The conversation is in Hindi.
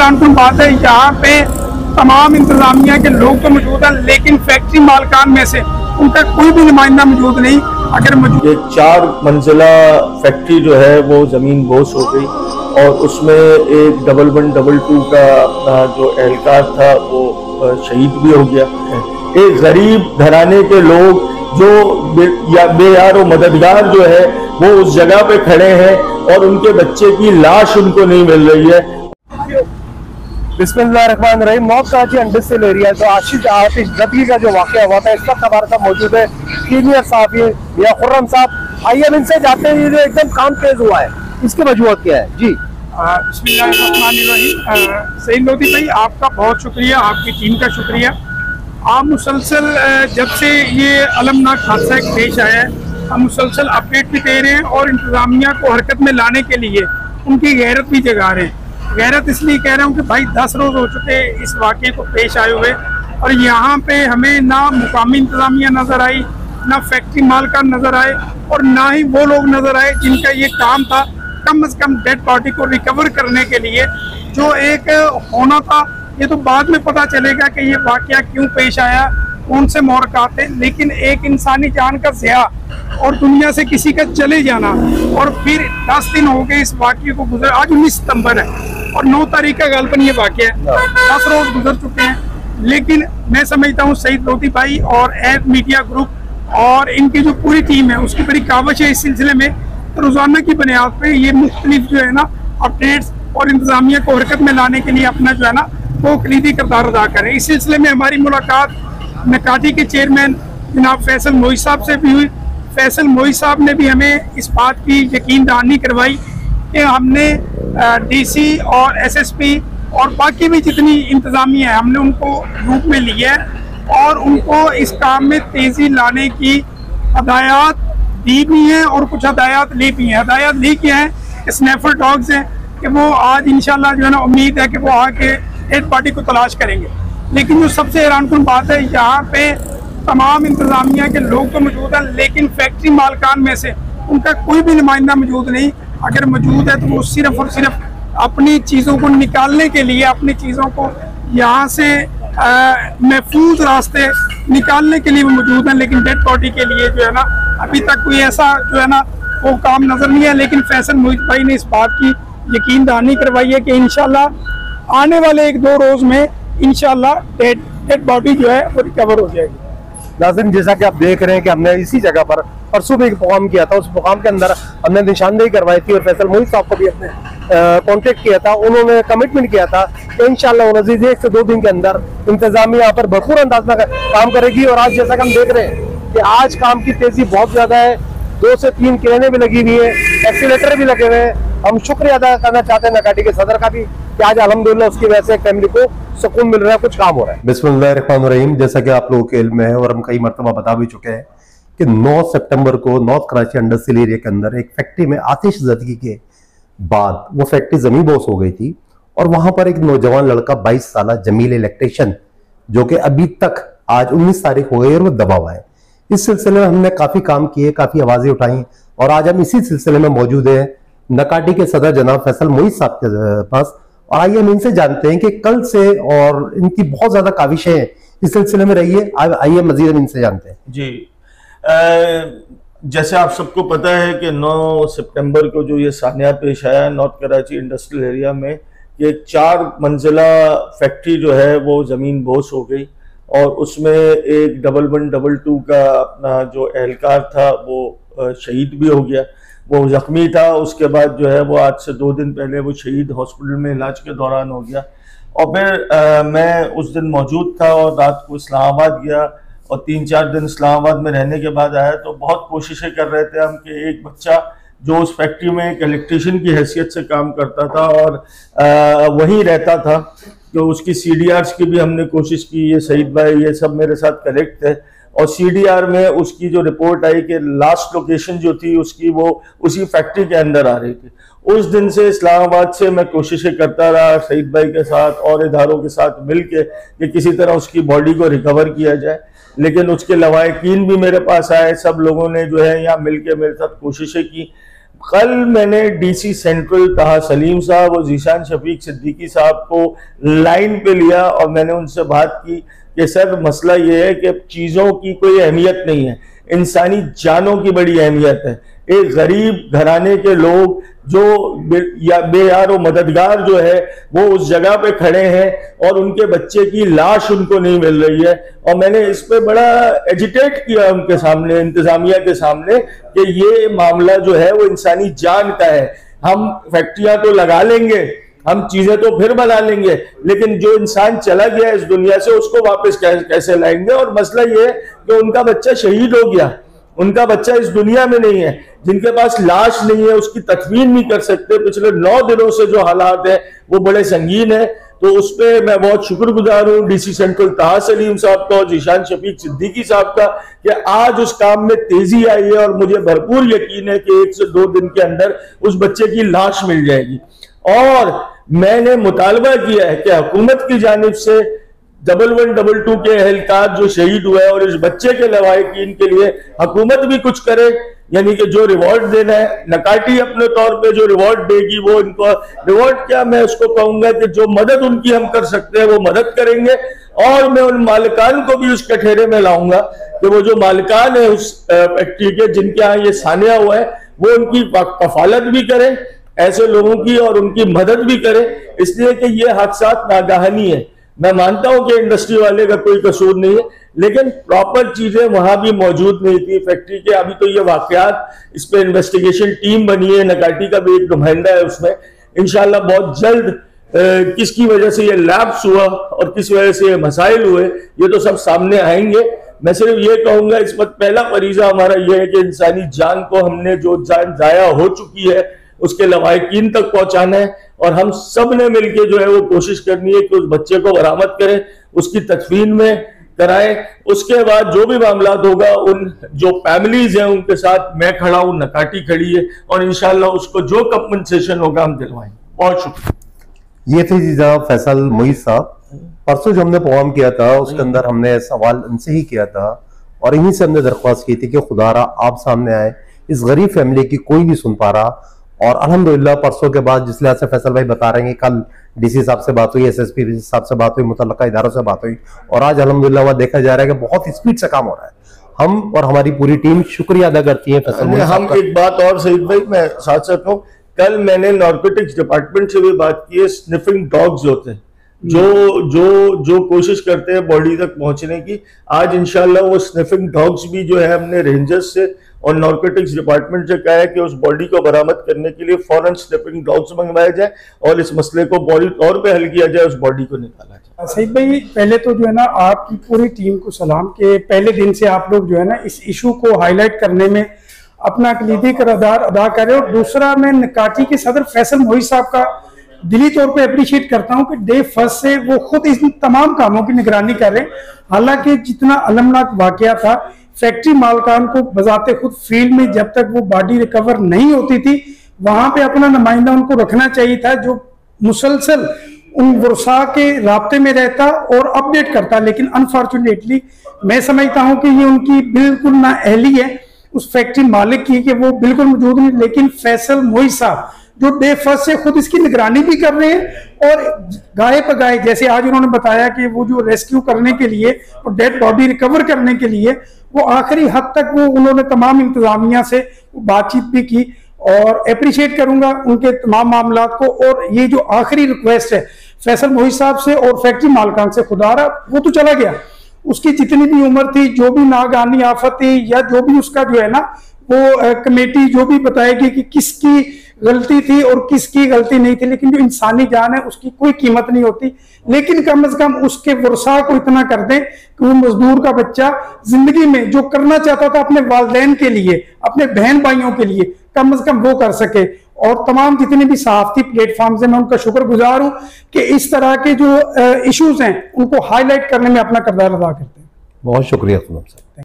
हैरानकुन बात है, यहाँ पे तमाम इंतजामिया के लोग तो मौजूद हैं, लेकिन फैक्ट्री मालकान में से उनका कोई भी नुमाइंदा मौजूद नहीं। अगर ये 4 मंजिला फैक्ट्री जो है वो जमीन बोस हो गई और उसमें एक 1122 का अपना जो एहलकार था वो शहीद भी हो गया। एक गरीब घराने के लोग जो बेयार और मददगार जो है वो उस जगह पे खड़े हैं और उनके बच्चे की लाश उनको नहीं मिल रही है। बिस्मिल्लाहिर्रहमानिर्रहीम। नॉर्थ कराची इंडस्ट्रियल एरिया जो आतिशज़दी का जो वाक़या हुआ था, इस वक्त हमारे साथ मौजूद है सीनियर साहब या खुर्रम साहब। आइए हम इनसे जाते हैं, ये जो एकदम काम तेज हुआ है इसकी वजूहत क्या है? जी बिस्मिल्लाहिर्रहमानिर्रहीम। सईद लोधी भाई, आपका बहुत शुक्रिया, आपकी टीम का शुक्रिया। आप मुसलसल जब से ये अलमनाक हादसा पेश आया है, हम मुसलसल अपडेट भी दे रहे हैं और इंतजामिया को हरकत में लाने के लिए उनकी गैरत भी जगा रहे हैं। गैरत इसलिए कह रहा हूँ कि भाई 10 रोज़ हो चुके इस वाक़े को पेश आए हुए और यहाँ पे हमें ना मुकामी इंतजामिया नज़र आई, ना फैक्ट्री मालकान नज़र आए और ना ही वो लोग नज़र आए जिनका ये काम था कम से कम डेड बॉडी को रिकवर करने के लिए जो एक होना था। ये तो बाद में पता चलेगा कि ये वाक़या क्यों पेश आया, कौन से मोहरक़ात थे, लेकिन एक इंसानी जान का ज़िया और दुनिया से किसी का चले जाना और फिर 10 दिन हो गए इस वाक़े को गुजर। आज 19 सितंबर है और 9 तारीख का गलपन ये वाक़या है, 10 रोज़ गुजर चुके हैं। लेकिन मैं समझता हूँ सईद लोधी भाई और एड मीडिया ग्रुप और इनकी जो पूरी टीम है उसकी बड़ी काविश है इस सिलसिले में। तो रोज़ाना की बुनियाद पर ये मुख्तलिफ जो है ना अपडेट्स और इंतजामिया को हरकत में लाने के लिए अपना जो है ना वो कलीदी किरदार अदा करें। इस सिलसिले में हमारी मुलाकात नकाटी के चेयरमैन जनाब फैसल मोई साहब से भी हुई। फैसल मोई साहब ने भी हमें इस बात की यकीन दहानी करवाई कि हमने डीसी और एसएसपी और बाकी भी जितनी इंतजामिया है हमने उनको रूप में लिया है और उनको इस काम में तेज़ी लाने की हदायत दी भी हैं और कुछ हदायत ली भी हैं। हदायत ली क्या है, स्नैफर डॉग्स हैं कि वो आज इंशाल्लाह जो है ना उम्मीद है कि वो आके डेड बॉडी को तलाश करेंगे। लेकिन जो सबसे हैरानकुन बात है, यहाँ पे तमाम इंतजामिया के लोग तो मौजूद हैं, लेकिन फैक्ट्री मालकान में से उनका कोई भी नुमाइंदा मौजूद नहीं। अगर मौजूद है तो वो सिर्फ और सिर्फ अपनी चीज़ों को निकालने के लिए, अपनी चीज़ों को यहाँ से महफूज रास्ते निकालने के लिए वो मौजूद हैं, लेकिन डेड बॉडी के लिए जो है ना अभी तक कोई ऐसा जो है ना वो काम नज़र नहीं है। लेकिन फैसल मोहित भाई ने इस बात की यकीन दहानी करवाई है कि इंशाल्लाह आने वाले 1-2 रोज़ में इंशाल्लाह डेड बॉडी जो है वो रिकवर हो जाएगी। नाज़रीन, जैसा कि आप देख रहे हैं कि हमने इसी जगह पर परसों भी एक प्रोग्राम किया था, उस प्रोग्राम के अंदर हमने निशानदेही करवाई थी और फैसल मोहित साहब को भी अपने कांटेक्ट किया था। उन्होंने कमिटमेंट किया था कि इंशाल्लाह अज़ीज़ 1 से 2 दिन के अंदर इंतजामिया यहाँ पर भरपूर अंदाज में काम करेगी। और आज जैसा कि हम देख रहे हैं कि आज काम की तेजी बहुत ज्यादा है, 2 से 3 क्रेनें भी लगी हुई है, एक्सीलेटर भी लगे हुए हैं। हम शुक्रिया अदा करना चाहते हैं नकाटी के सदर का भी कि आज अल्हम्दुलिल्लाह उसकी वजह से फैमिली को सुकून मिल रहा है, कुछ काम हो रहा है। बिस्मिल्लाहिर्रहमानिर्रहीम। जैसा कि आप लोगों के इल्म में है और हम कई मरतबा बता भी चुके हैं कि 9 सितंबर को नॉर्थ कराची इंडस्ट्रियल एरिया के अंदर एक फैक्ट्री में आतिशज़दी के बाद वो फैक्ट्री जमीन बोस हो गई थी और वहां पर एक नौजवान लड़का 22 साल जमील इलेक्ट्रिशियन जो कि अभी तक आज 19 तारीख हो गई और वो दबा हुआ है। इस सिलसिले में हमने काफी काम किए, काफी आवाजें उठाई और आज हम इसी सिलसिले में मौजूद है नकाटी के सदर जनाब फैसल मोहित साहब के पास। और आइए हम इनसे जानते हैं कि कल से और इनकी बहुत ज्यादा काविशें इस सिलसिले में रही है। आइए मजीद हम इनसे जानते हैं। जी, जैसे आप सबको पता है कि 9 सितंबर को जो ये सानिया पेश आया नॉर्थ कराची इंडस्ट्रियल एरिया में, ये 4 मंजिला फैक्ट्री जो है वो ज़मीन बोस हो गई और उसमें एक 1122 का अपना जो एहलकार था वो शहीद भी हो गया। वो ज़ख्मी था, उसके बाद जो है वो आज से 2 दिन पहले वो शहीद हॉस्पिटल में इलाज के दौरान हो गया। और फिर मैं उस दिन मौजूद था और रात को इस्लामाबाद गया और 3-4 दिन इस्लामाबाद में रहने के बाद आया तो बहुत कोशिशें कर रहे थे हम कि एक बच्चा जो उस फैक्ट्री में एक इलेक्ट्रीशियन की हैसियत से काम करता था और वहीं रहता था, तो उसकी CDRs की भी हमने कोशिश की। ये सईद भाई ये सब मेरे साथ कनेक्ट थे और CDR में उसकी जो रिपोर्ट आई कि लास्ट लोकेशन जो थी उसकी वो उसी फैक्ट्री के अंदर आ रही थी। उस दिन से इस्लामाबाद से मैं कोशिशें करता रहा सईद भाई के साथ और इदारों के साथ मिलके कि किसी तरह उसकी बॉडी को रिकवर किया जाए, लेकिन उसके लवाहिकीन भी मेरे पास आए, सब लोगों ने जो है यहाँ मिलके मेरे साथ कोशिशें की। कल मैंने डीसी सेंट्रल ताहा सलीम साहब और जीशान शफीक सिद्दीकी साहब को लाइन पे लिया और मैंने उनसे बात की कि सर मसला ये है कि चीज़ों की कोई अहमियत नहीं है, इंसानी जानों की बड़ी अहमियत है। एक गरीब घराने के लोग जो बेयार और मददगार जो है वो उस जगह पे खड़े हैं और उनके बच्चे की लाश उनको नहीं मिल रही है, और मैंने इस पे बड़ा एजिटेट किया उनके सामने, इंतजामिया के सामने, कि ये मामला जो है वो इंसानी जान का है। हम फैक्ट्रियां तो लगा लेंगे, हम चीजें तो फिर बना लेंगे, लेकिन जो इंसान चला गया इस दुनिया से उसको वापस कैसे लाएंगे। और मसला ये है कि उनका बच्चा शहीद हो गया, उनका बच्चा इस दुनिया में नहीं है, जिनके पास लाश नहीं है उसकी तदफीन नहीं कर सकते। पिछले 9 दिनों से जो हालात है वो बड़े संगीन है। तो उस पर मैं बहुत शुक्रगुजार हूँ डीसी सेंट्रल ताहा सलीम साहब का और जीशान शफीक सिद्दीकी साहब का कि आज उस काम में तेजी आई है, और मुझे भरपूर यकीन है कि 1 से 2 दिन के अंदर उस बच्चे की लाश मिल जाएगी। और मैंने मुतालबा किया है कि हुकूमत की जानिब से 1112 के एहलकार जो शहीद हुए और इस बच्चे के लवाहिकीन के लिए हुकूमत भी कुछ करे, यानी कि जो रिवॉर्ड देना है, नकाटी अपने तौर पे जो रिवॉर्ड देगी वो इनको रिवॉर्ड क्या, मैं उसको कहूंगा कि जो मदद उनकी हम कर सकते हैं वो मदद करेंगे। और मैं उन मालिकान को भी उस कठेरे में लाऊंगा कि वो जो मालिकान है उस फैक्ट्री के जिनके यहाँ ये सानिया हुआ है वो उनकी कफालत भी करें ऐसे लोगों की और उनकी मदद भी करें, इसलिए कि ये हादसात नागाहानी है। मैं मानता हूं कि इंडस्ट्री वाले का कोई कसूर नहीं है, लेकिन प्रॉपर चीजें वहां भी मौजूद नहीं थी फैक्ट्री के। अभी तो ये वाकयात, इस पे इन्वेस्टिगेशन टीम बनी है, नकाटी का भी एक नुमाइंदा है उसमें। इंशाल्लाह बहुत जल्द किसकी वजह से ये लैप्स हुआ और किस वजह से ये मसाइल हुए ये तो सब सामने आएंगे। मैं सिर्फ ये कहूंगा इस वक्त पहला फरीजा हमारा ये है कि इंसानी जान को हमने जो जान जाया हो चुकी है उसके लवाहिकीन तक पहुंचाना है, और हम सब ने मिलकर जो है वो कोशिश करनी है कि उस बच्चे को बरामद करें, उसकी तदफीन में कराएं। उसके बाद जो भी मामला होगा उन जो फैमिलीज हैं उनके साथ मैं खड़ा हूं, नकाटी खड़ी है, और इंशाल्लाह उसको जो कंपनसेशन होगा हम दिलवाएंगे। बहुत शुक्रिया। ये थे जी जनाब फैसल मुईज साहब। परसों जो हमने प्रोग्राम किया था उसके अंदर हमने सवाल इनसे ही किया था और इन्हीं से हमने दरख्वास्त की थी कि खुदारा आप सामने आए, इस गरीब फैमिली की कोई नहीं सुन पा रहा। और अल्हम्दुलिल्लाह परसों के बाद जिस लिहाज से फैसल भाई बता रहे हैं, कल डीसी साहब से बात हुई, एसएसपी साहब से बात हुई, मुतल्लका इदारों से बात हुई, और आज अल्हम्दुलिल्लाह वह देखा जा रहा है कि बहुत स्पीड से काम हो रहा है। हम और हमारी पूरी टीम शुक्रिया अदा करती है फैसल भाई। हम एक बात और सईद भाई मैं साथ साथ कहूं, कल मैंने नारकोटिक्स डिपार्टमेंट से भी बात की है। स्निफिंग डॉग्स होते हैं जो कोशिश करते हैं बॉडी तक पहुंचने की, आज इंशाल्लाह वो स्निफिंग डॉग्स भी जो है हमने रेंजर्स से और नारकोटिक्स डिपार्टमेंट से कहा है कि उस बॉडी को बरामद करने के लिए फौरन स्निफिंग डॉग्स मंगवाए जाए और इस मसले को बॉडी तौर पे हल किया जाए, उस बॉडी को निकाला जाए। सईद भाई पहले तो जो है ना आपकी पूरी टीम को सलाम के पहले दिन से आप लोग जो है ना इस इशू को हाईलाइट करने में अपना कलीदी किरदार अदा कर रहे हो। दूसरा मैं नकाटी के सदर फैसल मोहित साहब का दिली तौर पे अप्रिशिएट करता हूं कि डे फर्स्ट से वो खुद इन तमाम कामों की निगरानी कर रहे हैं। हालांकि जितना अलमनाक वाकया था, फैक्ट्री मालकान को बजाते खुद फील्ड में जब तक वो बॉडी रिकवर नहीं होती थी वहां पे अपना नुमाइंदा उनको रखना चाहिए था जो मुसलसल उन वर्षा के राब्ते में रहता और अपडेट करता। लेकिन अनफॉर्चुनेटली मैं समझता हूं कि ये उनकी बिल्कुल ना अहली है उस फैक्ट्री मालिक की कि वो बिल्कुल मौजूद नहीं। लेकिन फैसल मोहित साहब जो डे फर्स्ट से खुद इसकी निगरानी भी कर रहे हैं और गाय पर गाय, जैसे आज उन्होंने बताया कि वो जो रेस्क्यू करने के लिए और डेड बॉडी रिकवर करने के लिए वो आखिरी हद तक वो उन्होंने तमाम इंतजामिया से बातचीत भी की और अप्रिशिएट करूंगा उनके तमाम मामला को। और ये जो आखिरी रिक्वेस्ट है फैसल मोहित साहब से और फैक्ट्री मालकान से, खुदारा वो तो चला गया, उसकी जितनी भी उम्र थी, जो भी नागानी आफत थी या जो भी उसका जो है ना वो कमेटी जो भी बताएगी कि किसकी गलती थी और किसकी गलती नहीं थी, लेकिन जो इंसानी जान है उसकी कोई कीमत नहीं होती। लेकिन कम से कम उसके वर्षा को इतना कर दें कि वो मजदूर का बच्चा जिंदगी में जो करना चाहता था अपने वालिदैन के लिए, अपने बहन भाइयों के लिए, कम से कम वो कर सके। और तमाम जितने भी सहाफती प्लेटफॉर्म है मैं उनका शुक्रगुजार हूं कि इस तरह के जो इश्यूज हैं उनको हाईलाइट करने में अपना किरदार अदा करते हैं। बहुत शुक्रिया।